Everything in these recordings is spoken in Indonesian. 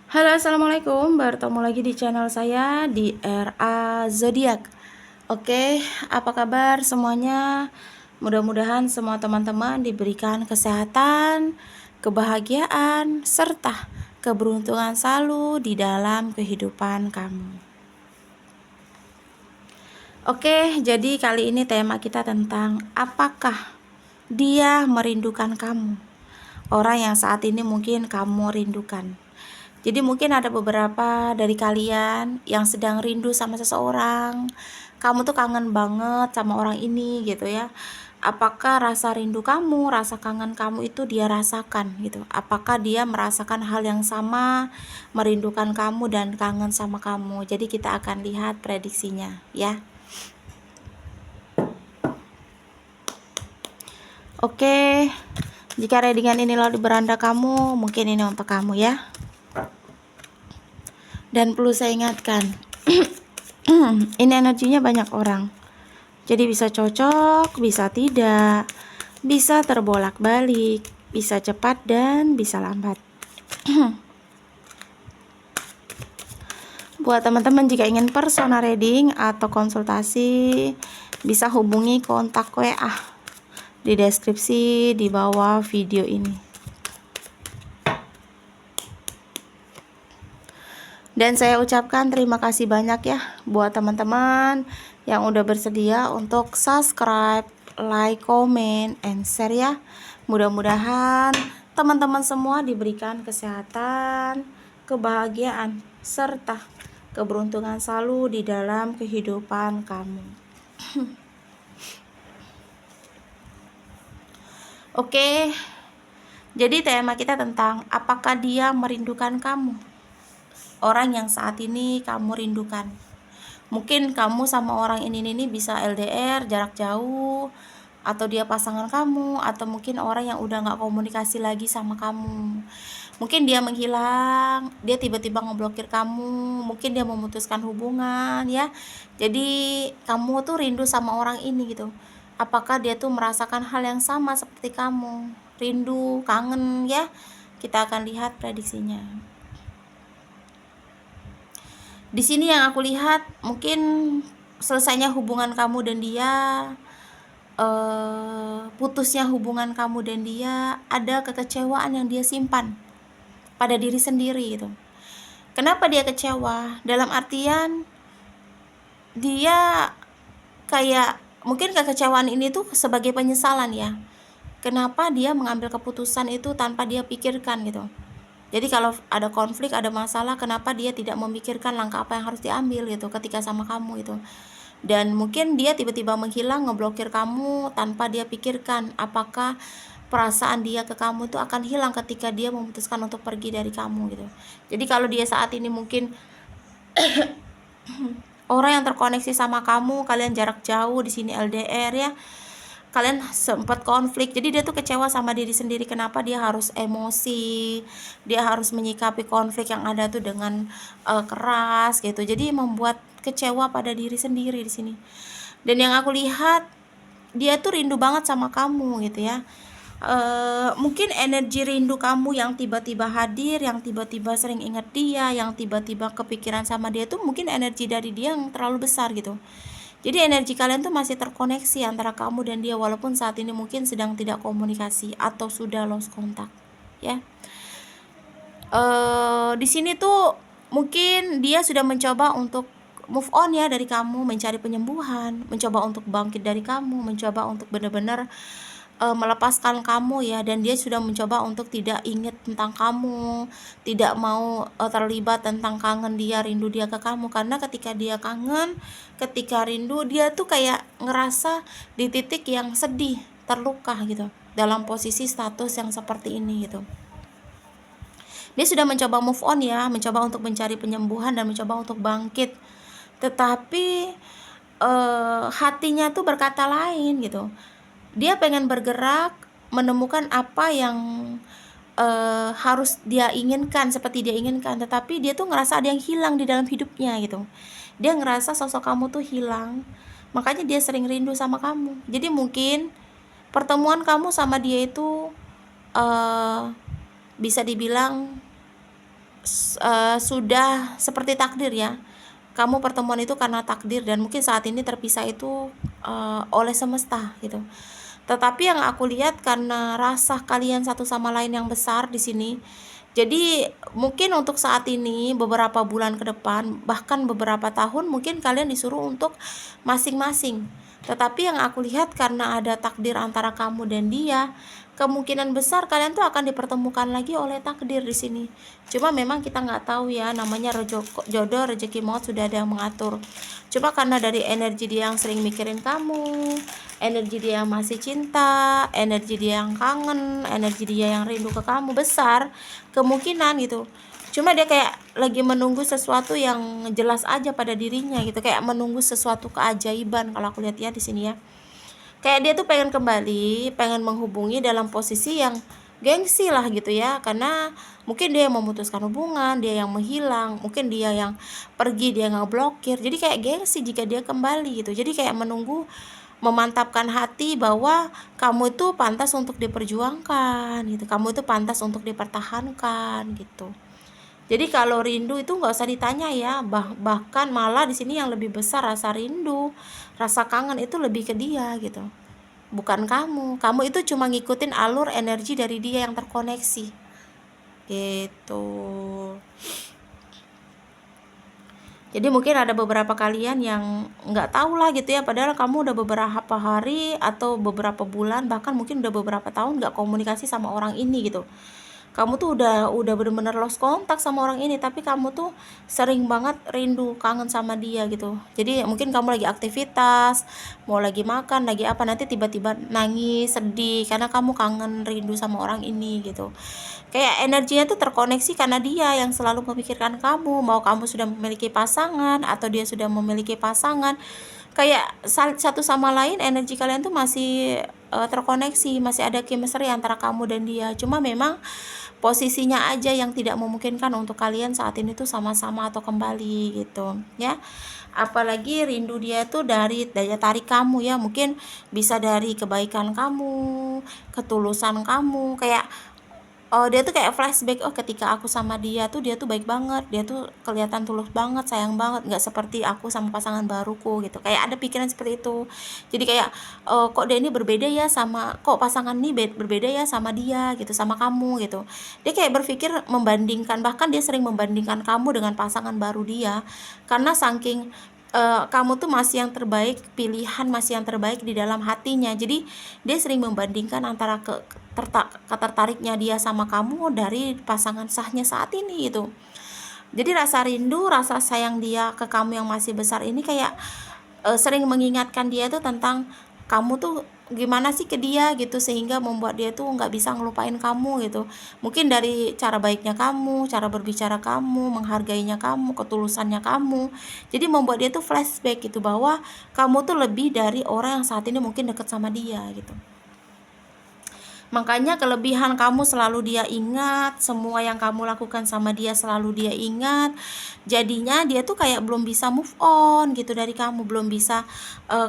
Halo, assalamualaikum. Bertemu lagi di channel saya di RA Zodiak. Oke, apa kabar semuanya? Mudah-mudahan semua teman-teman diberikan kesehatan, kebahagiaan, serta keberuntungan selalu di dalam kehidupan kamu. Oke, jadi kali ini tema kita tentang apakah dia merindukan kamu. Orang yang saat ini mungkin kamu rindukan. Jadi mungkin ada beberapa dari kalian yang sedang rindu sama seseorang. Kamu tuh kangen banget sama orang ini gitu ya. Apakah rasa rindu kamu, rasa kangen kamu itu dia rasakan gitu? Apakah dia merasakan hal yang sama, merindukan kamu dan kangen sama kamu? Jadi kita akan lihat prediksinya ya. Oke, jika readingan ini lalu di beranda kamu, mungkin ini untuk kamu ya. Dan perlu saya ingatkan, ini energinya banyak orang. Jadi bisa cocok, bisa tidak, bisa terbolak-balik, bisa cepat dan bisa lambat. Buat teman-teman jika ingin personal reading atau konsultasi, bisa hubungi kontak WA di deskripsi di bawah video ini. Dan saya ucapkan terima kasih banyak ya buat teman-teman yang udah bersedia untuk subscribe, like, comment, and share ya. Mudah-mudahan teman-teman semua diberikan kesehatan, kebahagiaan, serta keberuntungan selalu di dalam kehidupan kamu. Oke, jadi tema kita tentang apakah dia merindukan kamu. Orang yang saat ini kamu rindukan. Mungkin kamu sama orang ini bisa LDR, jarak jauh, atau dia pasangan kamu, atau mungkin orang yang udah gak komunikasi lagi sama kamu. Mungkin dia menghilang, dia tiba-tiba ngeblokir kamu, mungkin dia memutuskan hubungan ya. Jadi kamu tuh rindu sama orang ini gitu. Apakah dia tuh merasakan hal yang sama seperti kamu? Rindu, kangen ya. Kita akan lihat prediksinya. Di sini yang aku lihat mungkin selesainya hubungan kamu dan dia, putusnya hubungan kamu dan dia, ada kekecewaan yang dia simpan pada diri sendiri gitu. Kenapa dia kecewa? Dalam artian dia kayak mungkin kekecewaan ini tuh sebagai penyesalan ya. Kenapa dia mengambil keputusan itu tanpa dia pikirkan gitu. Jadi kalau ada konflik, ada masalah, kenapa dia tidak memikirkan langkah apa yang harus diambil gitu ketika sama kamu itu. Dan mungkin dia tiba-tiba menghilang, ngeblokir kamu tanpa dia pikirkan apakah perasaan dia ke kamu itu akan hilang ketika dia memutuskan untuk pergi dari kamu gitu. Jadi kalau dia saat ini mungkin orang yang terkoneksi sama kamu, kalian jarak jauh, di sini LDR ya. Kalian sempat konflik, jadi dia tuh kecewa sama diri sendiri. Kenapa dia harus emosi, dia harus menyikapi konflik yang ada tuh dengan keras gitu. Jadi membuat kecewa pada diri sendiri di sini. Dan yang aku lihat dia tuh rindu banget sama kamu gitu ya. Mungkin energi rindu kamu yang tiba-tiba hadir, yang tiba-tiba sering ingat dia, yang tiba-tiba kepikiran sama dia tuh mungkin energi dari dia yang terlalu besar gitu. Jadi energi kalian tuh masih terkoneksi antara kamu dan dia, walaupun saat ini mungkin sedang tidak komunikasi atau sudah lost kontak ya. Di sini tuh mungkin dia sudah mencoba untuk move on ya dari kamu, mencari penyembuhan, mencoba untuk bangkit dari kamu, mencoba untuk benar-benar melepaskan kamu ya. Dan dia sudah mencoba untuk tidak ingat tentang kamu, tidak mau terlibat tentang kangen dia, rindu dia ke kamu. Karena ketika dia kangen, ketika rindu, dia tuh kayak ngerasa di titik yang sedih, terluka gitu, dalam posisi status yang seperti ini gitu. Dia sudah mencoba move on ya, mencoba untuk mencari penyembuhan dan mencoba untuk bangkit, tetapi hatinya tuh berkata lain gitu. Dia pengen bergerak, menemukan apa yang harus dia inginkan, seperti dia inginkan, tetapi dia tuh ngerasa ada yang hilang di dalam hidupnya gitu. Dia ngerasa sosok kamu tuh hilang, makanya dia sering rindu sama kamu. Jadi mungkin pertemuan kamu sama dia itu bisa dibilang sudah seperti takdir ya. Kamu pertemuan itu karena takdir, dan mungkin saat ini terpisah itu oleh semesta gitu. Tetapi yang aku lihat karena rasa kalian satu sama lain yang besar di sini. Jadi mungkin untuk saat ini beberapa bulan ke depan, bahkan beberapa tahun, mungkin kalian disuruh untuk masing-masing. Tetapi yang aku lihat karena ada takdir antara kamu dan dia, kemungkinan besar kalian tuh akan dipertemukan lagi oleh takdir di sini. Cuma memang kita nggak tahu ya, namanya jodoh, rezeki maut sudah ada yang mengatur. Cuma karena dari energi dia yang sering mikirin kamu, energi dia yang masih cinta, energi dia yang kangen, energi dia yang rindu ke kamu besar kemungkinan gitu. Cuma dia kayak lagi menunggu sesuatu yang jelas aja pada dirinya gitu, kayak menunggu sesuatu keajaiban kalau aku lihat ya di sini ya. Kayak dia tuh pengen kembali, pengen menghubungi dalam posisi yang gengsi lah gitu ya, karena mungkin dia yang memutuskan hubungan, dia yang menghilang, mungkin dia yang pergi, dia ngeblokir, jadi kayak gengsi jika dia kembali gitu. Jadi kayak menunggu, memantapkan hati bahwa kamu itu pantas untuk diperjuangkan gitu, kamu itu pantas untuk dipertahankan gitu. Jadi kalau rindu itu nggak usah ditanya ya, bahkan malah di sini yang lebih besar rasa rindu, rasa kangen itu lebih ke dia gitu, bukan kamu. Kamu itu cuma ngikutin alur energi dari dia yang terkoneksi gitu. Jadi mungkin ada beberapa kalian yang nggak tahu lah gitu ya, padahal kamu udah beberapa hari atau beberapa bulan, bahkan mungkin udah beberapa tahun nggak komunikasi sama orang ini gitu. Kamu tuh udah bener-bener lost kontak sama orang ini, tapi kamu tuh sering banget rindu, kangen sama dia gitu. Jadi mungkin kamu lagi aktivitas, mau lagi makan, lagi apa, nanti tiba-tiba nangis, sedih karena kamu kangen, rindu sama orang ini gitu. Kayak energinya tuh terkoneksi karena dia yang selalu memikirkan kamu, mau kamu sudah memiliki pasangan atau dia sudah memiliki pasangan. Kayak satu sama lain energi kalian tuh masih terkoneksi, masih ada chemistry antara kamu dan dia. Cuma memang posisinya aja yang tidak memungkinkan untuk kalian saat ini tuh sama-sama atau kembali gitu ya. Apalagi rindu dia tuh dari daya tarik kamu ya, mungkin bisa dari kebaikan kamu, ketulusan kamu, kayak dia tuh kayak flashback, oh ketika aku sama dia tuh dia tuh baik banget, dia tuh kelihatan tulus banget, sayang banget, nggak seperti aku sama pasangan baruku gitu. Kayak ada pikiran seperti itu. Jadi kayak kok dia ini berbeda ya sama, kok pasangan ini berbeda ya sama dia gitu, sama kamu gitu. Dia kayak berpikir membandingkan, bahkan dia sering membandingkan kamu dengan pasangan baru dia, karena saking kamu tuh masih yang terbaik, pilihan masih yang terbaik di dalam hatinya. Jadi dia sering membandingkan antara ketertariknya dia sama kamu dari pasangan sahnya saat ini itu. Jadi rasa rindu, rasa sayang dia ke kamu yang masih besar ini kayak sering mengingatkan dia tuh tentang kamu tuh gimana sih ke dia gitu, sehingga membuat dia tuh nggak bisa ngelupain kamu gitu. Mungkin dari cara baiknya kamu, cara berbicara kamu, menghargainya kamu, ketulusannya kamu, jadi membuat dia tuh flashback gitu, bahwa kamu tuh lebih dari orang yang saat ini mungkin deket sama dia gitu. Makanya kelebihan kamu selalu dia ingat, semua yang kamu lakukan sama dia selalu dia ingat. Jadinya dia tuh kayak belum bisa move on gitu dari kamu, belum bisa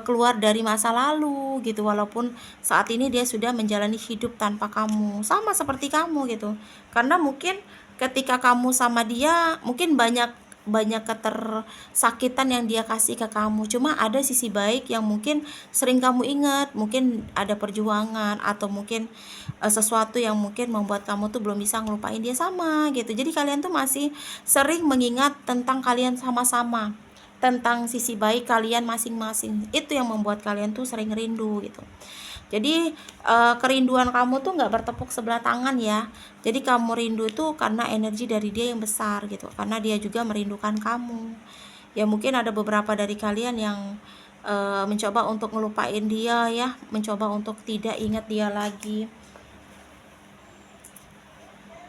keluar dari masa lalu gitu, walaupun saat ini dia sudah menjalani hidup tanpa kamu, sama seperti kamu gitu. Karena mungkin ketika kamu sama dia mungkin banyak banyak ketersakitan yang dia kasih ke kamu, cuma ada sisi baik yang mungkin sering kamu ingat, mungkin ada perjuangan atau mungkin sesuatu yang mungkin membuat kamu tuh belum bisa ngelupain dia sama gitu. Jadi kalian tuh masih sering mengingat tentang kalian sama-sama, tentang sisi baik kalian masing-masing. Itu yang membuat kalian tuh sering rindu gitu. Jadi kerinduan kamu tuh nggak bertepuk sebelah tangan ya. Jadi kamu rindu tuh karena energi dari dia yang besar gitu, karena dia juga merindukan kamu. Ya mungkin ada beberapa dari kalian yang mencoba untuk ngelupain dia ya, mencoba untuk tidak ingat dia lagi,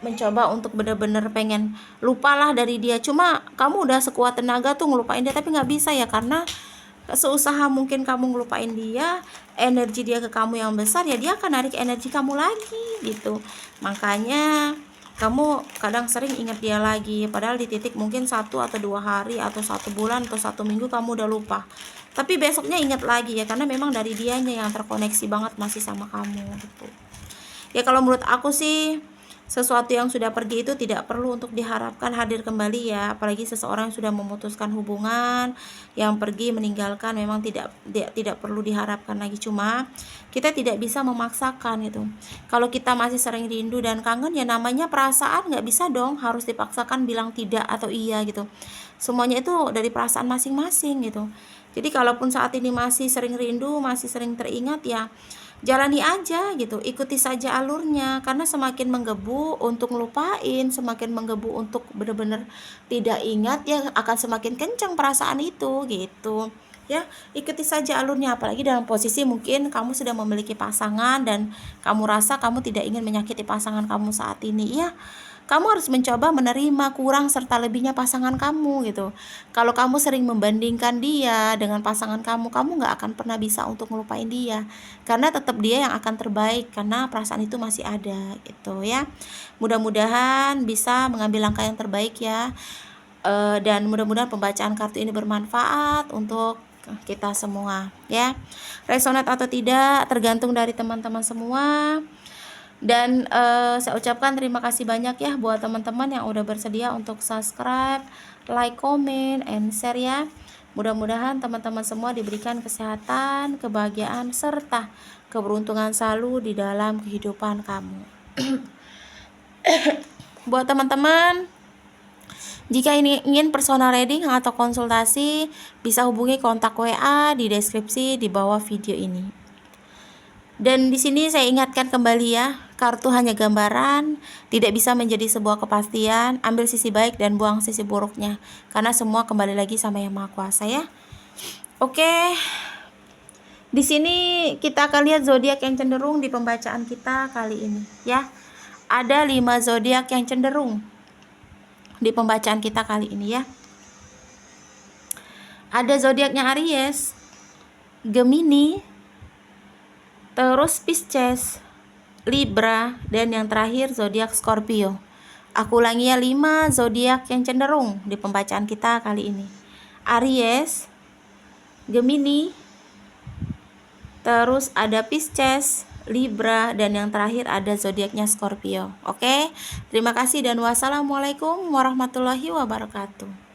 mencoba untuk bener-bener pengen lupalah dari dia. Cuma kamu udah sekuat tenaga tuh ngelupain dia, tapi nggak bisa ya, karena seusaha mungkin kamu ngelupain dia, energi dia ke kamu yang besar, ya dia akan narik energi kamu lagi gitu. Makanya kamu kadang sering ingat dia lagi, padahal di titik mungkin 1 atau 2 hari atau 1 bulan atau 1 minggu kamu udah lupa, tapi besoknya ingat lagi ya, karena memang dari dianya yang terkoneksi banget masih sama kamu gitu. Ya kalau menurut aku sih Sesuatu yang sudah pergi itu tidak perlu untuk diharapkan hadir kembali ya, apalagi seseorang yang sudah memutuskan hubungan, yang pergi meninggalkan, memang tidak perlu diharapkan lagi. Cuma kita tidak bisa memaksakan gitu. Kalau kita masih sering rindu dan kangen, ya namanya perasaan, nggak bisa dong harus dipaksakan bilang tidak atau iya gitu. Semuanya itu dari perasaan masing-masing gitu. Jadi kalaupun saat ini masih sering rindu, masih sering teringat, ya jalani aja gitu, ikuti saja alurnya, karena semakin menggebu untuk ngelupain, semakin menggebu untuk benar-benar tidak ingat, ya akan semakin kencang perasaan itu gitu ya. Ikuti saja alurnya, apalagi dalam posisi mungkin kamu sudah memiliki pasangan dan kamu rasa kamu tidak ingin menyakiti pasangan kamu saat ini, ya kamu harus mencoba menerima kurang serta lebihnya pasangan kamu gitu. Kalau kamu sering membandingkan dia dengan pasangan kamu, kamu nggak akan pernah bisa untuk ngelupain dia. Karena tetap dia yang akan terbaik, karena perasaan itu masih ada gitu ya. Mudah-mudahan bisa mengambil langkah yang terbaik ya. Dan mudah-mudahan pembacaan kartu ini bermanfaat untuk kita semua ya. Resonate atau tidak tergantung dari teman-teman semua. Dan saya ucapkan terima kasih banyak ya buat teman-teman yang udah bersedia untuk subscribe, like, comment, and share ya. Mudah-mudahan teman-teman semua diberikan kesehatan, kebahagiaan, serta keberuntungan selalu di dalam kehidupan kamu. Buat teman-teman, jika ingin personal reading atau konsultasi, bisa hubungi kontak WA di deskripsi di bawah video ini. Dan di sini saya ingatkan kembali ya, kartu hanya gambaran, tidak bisa menjadi sebuah kepastian. Ambil sisi baik dan buang sisi buruknya, karena semua kembali lagi sama Yang Maha Kuasa ya. Oke. Di sini kita akan lihat zodiak yang cenderung di pembacaan kita kali ini ya. Ada 5 zodiak yang cenderung di pembacaan kita kali ini ya. Ada zodiaknya Aries, Gemini, terus Pisces, Libra, dan yang terakhir zodiak Scorpio. Aku ulangi ya, 5 zodiak yang cenderung di pembacaan kita kali ini. Aries, Gemini, terus ada Pisces, Libra, dan yang terakhir ada zodiaknya Scorpio. Oke, terima kasih dan wassalamualaikum warahmatullahi wabarakatuh.